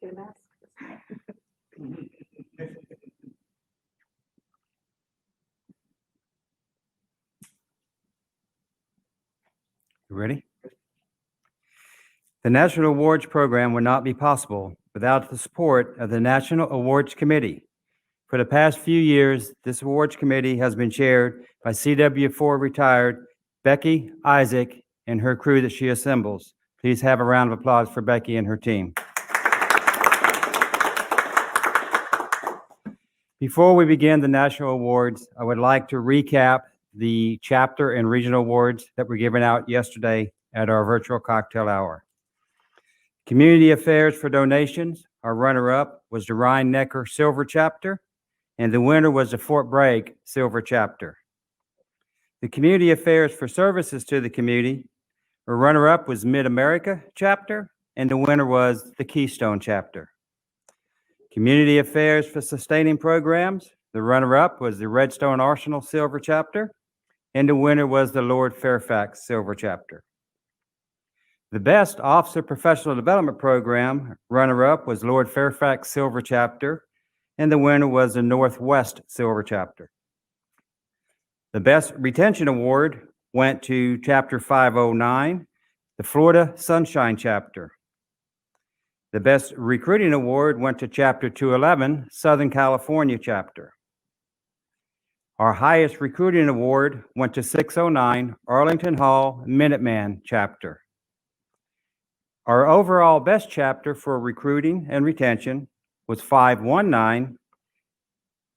Get a mask. You ready? The National Awards Program would not be possible without the support of the National Awards Committee. For the past few years, this awards committee has been chaired by CW4 retired Becky Isaac and her crew that she assembles. Please have a round of applause for Becky and her team. Before we begin the national awards, I would like to recap the chapter and regional awards that were given out yesterday at our virtual cocktail hour. Community Affairs for donations, our runner-up was the Rhine-Neckar Silver Chapter, and the winner was the Fort Bragg Silver Chapter. The Community Affairs for services to the community, our runner-up was Mid-America Chapter, and the winner was the Keystone Chapter. Community Affairs for sustaining programs, the runner-up was the Redstone Arsenal Silver Chapter, and the winner was the Lord Fairfax Silver Chapter. The Best Officer Professional Development Program runner-up was Lord Fairfax Silver Chapter, and the winner was the Northwest Silver Chapter. The Best Retention Award went to Chapter 509, the Florida Sunshine Chapter. The Best Recruiting Award went to Chapter 211, Southern California Chapter. Our highest recruiting award went to 609, Arlington Hall Minuteman Chapter. Our overall best chapter for recruiting and retention was 519,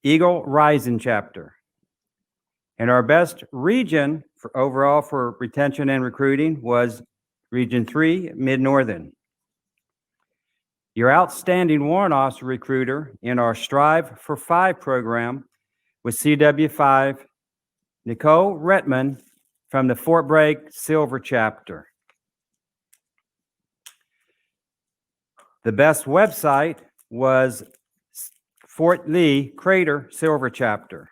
Eagle Rising Chapter. And our best region for overall for retention and recruiting was Region 3, Mid-Northern. Your outstanding warrant officer recruiter in our Strive for 5 program was CW5, Nicole Retman from the Fort Bragg Silver Chapter. The best website was Fort Lee Crater Silver Chapter.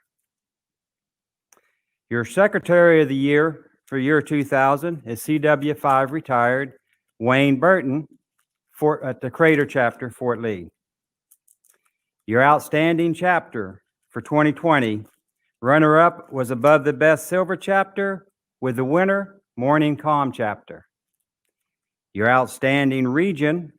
Your Secretary of the Year for year 2000 is CW5 retired Wayne Burton at the Crater Chapter, Fort Lee. Your outstanding chapter for 2020, runner-up was Above the Best Silver Chapter, with the winner, Morning Calm Chapter. Your outstanding region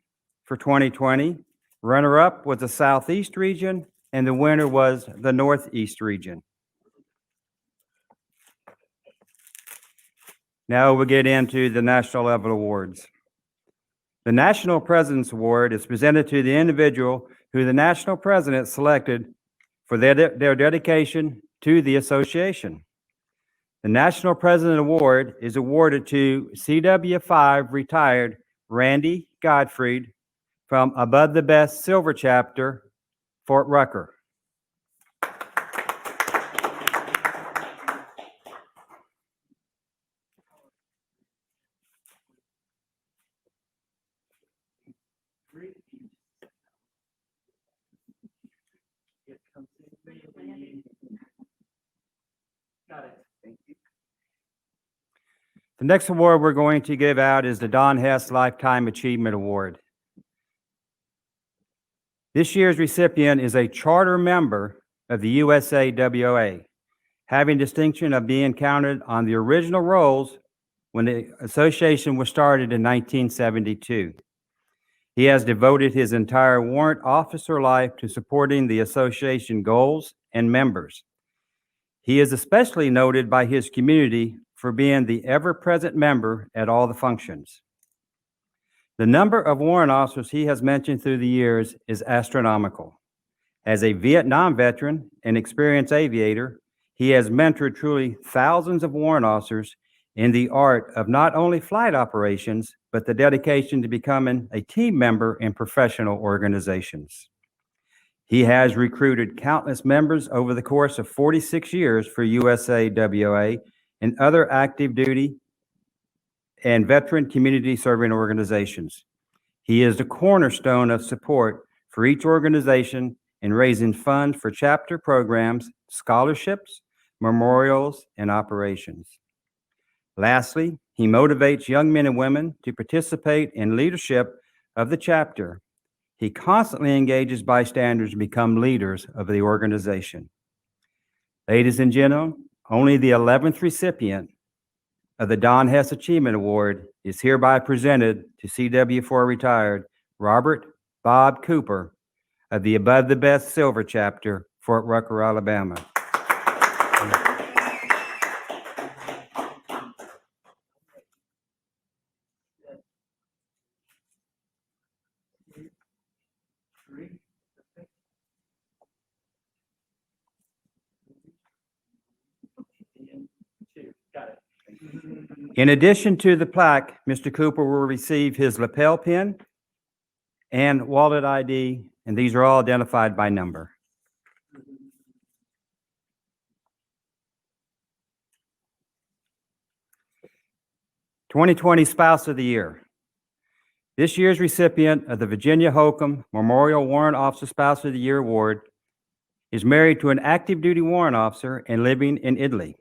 for 2020, runner-up was the Southeast region, and the winner was the Northeast region. Now we'll get into the national level awards. The National President's Award is presented to the individual who the national president selected for their dedication to the association. The National President Award is awarded to CW5 retired Randy Gottfried from Above the Best Silver Chapter, Fort Rucker. The next award we're going to give out is the Don Hess Lifetime Achievement Award. This year's recipient is a charter member of the USAWA, having distinction of being counted on the original rolls when the association was started in 1972. He has devoted his entire warrant officer life to supporting the association goals and members. He is especially noted by his community for being the ever-present member at all the functions. The number of warrant officers he has mentioned through the years is astronomical. As a Vietnam veteran and experienced aviator, he has mentored truly thousands of warrant officers in the art of not only flight operations, but the dedication to becoming a team member in professional organizations. He has recruited countless members over the course of 46 years for USAWA and other active duty and veteran community serving organizations. He is the cornerstone of support for each organization in raising funds for chapter programs, scholarships, memorials, and operations. Lastly, he motivates young men and women to participate in leadership of the chapter. He constantly engages bystanders to become leaders of the organization. Ladies and gentlemen, only the 11th recipient of the Don Hess Achievement Award is hereby presented to CW4 retired Robert Bob Cooper of the Above the Best Silver Chapter, Fort Rucker, Alabama. In addition to the plaque, Mr. Cooper will receive his lapel pin and wallet ID, and these are all identified by number. "2020 Spouse of the Year." This year's recipient of the Virginia Holcomb Memorial Warrant Officer Spouse of the Year Award is married to an active duty warrant officer and living in Italy.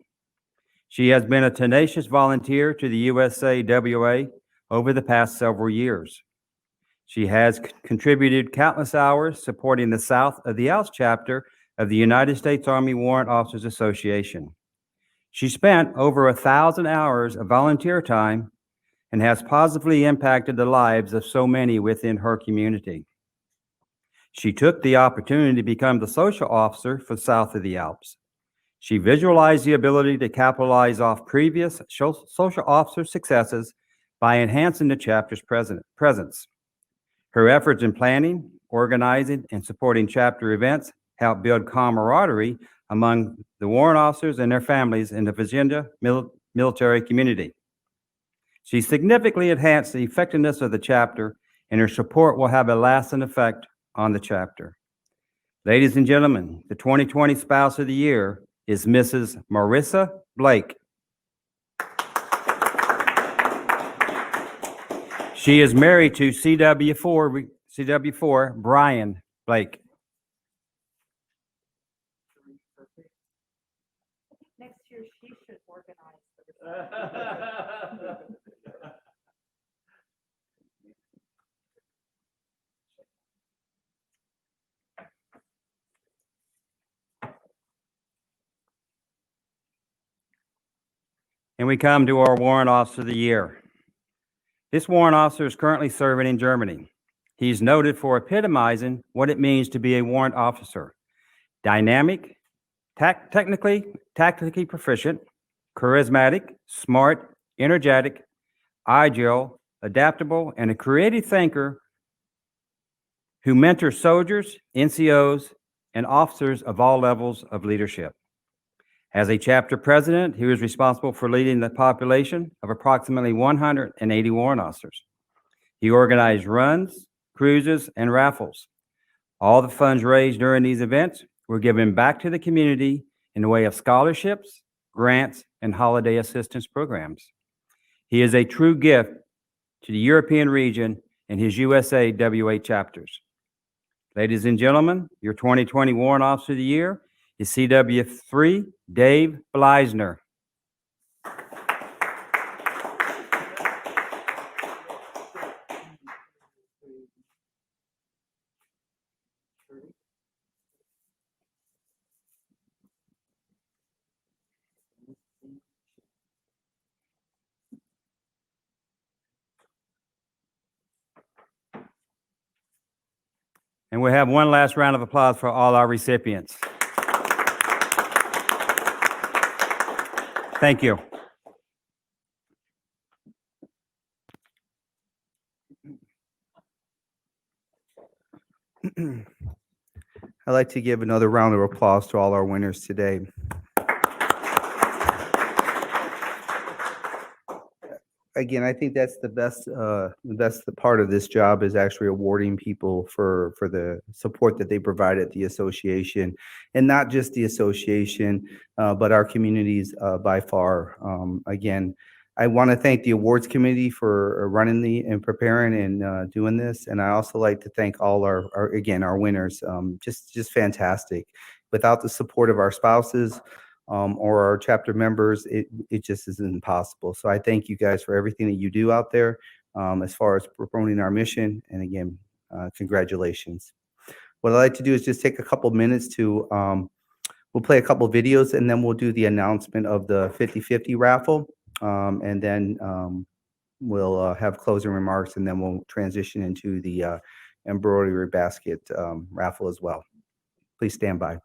She has been a tenacious volunteer to the USAWA over the past several years. She has contributed countless hours supporting the South of the Alps chapter of the United States Army Warrant Officers Association. She spent over 1,000 hours of volunteer time and has positively impacted the lives of so many within her community. She took the opportunity to become the social officer for South of the Alps. She visualized the ability to capitalize off previous social officer successes by enhancing the chapter's presence. Her efforts in planning, organizing, and supporting chapter events help build camaraderie among the warrant officers and their families in the Virginia military community. She significantly enhanced the effectiveness of the chapter, and her support will have a lasting effect on the chapter. Ladies and gentlemen, the 2020 Spouse of the Year is Mrs. Marissa Blake. She is married to CW4 Brian Blake. Next year, she should organize the And we come to our Warrant Officer of the Year. This warrant officer is currently serving in Germany. He's noted for epitomizing what it means to be a warrant officer: dynamic, tactically proficient, charismatic, smart, energetic, agile, adaptable, and a creative thinker who mentors soldiers, NCOs, and officers of all levels of leadership. As a chapter president, he was responsible for leading the population of approximately 180 warrant officers. He organized runs, cruises, and raffles. All the funds raised during these events were given back to the community in the way of scholarships, grants, and holiday assistance programs. He is a true gift to the European region and his USAWA chapters. Ladies and gentlemen, your 2020 Warrant Officer of the Year is CW3 Dave Bleisner. And we'll have one last round of applause for all our recipients. Thank you. I'd like to give another round of applause to all our winners today. again, I think that's the best part of this job is actually awarding people for the support that they provide at the association, and not just the association, but our communities by far. Again, I want to thank the awards committee for running and preparing and doing this, and I also like to thank all our winners. Just fantastic. Without the support of our spouses, or our chapter members, it just isn't possible. So I thank you guys for everything that you do out there, as far as promoting our mission. And again, congratulations. What I'd like to do is just take a couple minutes to, we'll play a couple videos and then we'll do the announcement of the 50/50 raffle. And then we'll have closing remarks, and then we'll transition into the embroidery basket raffle as well. Please stand by.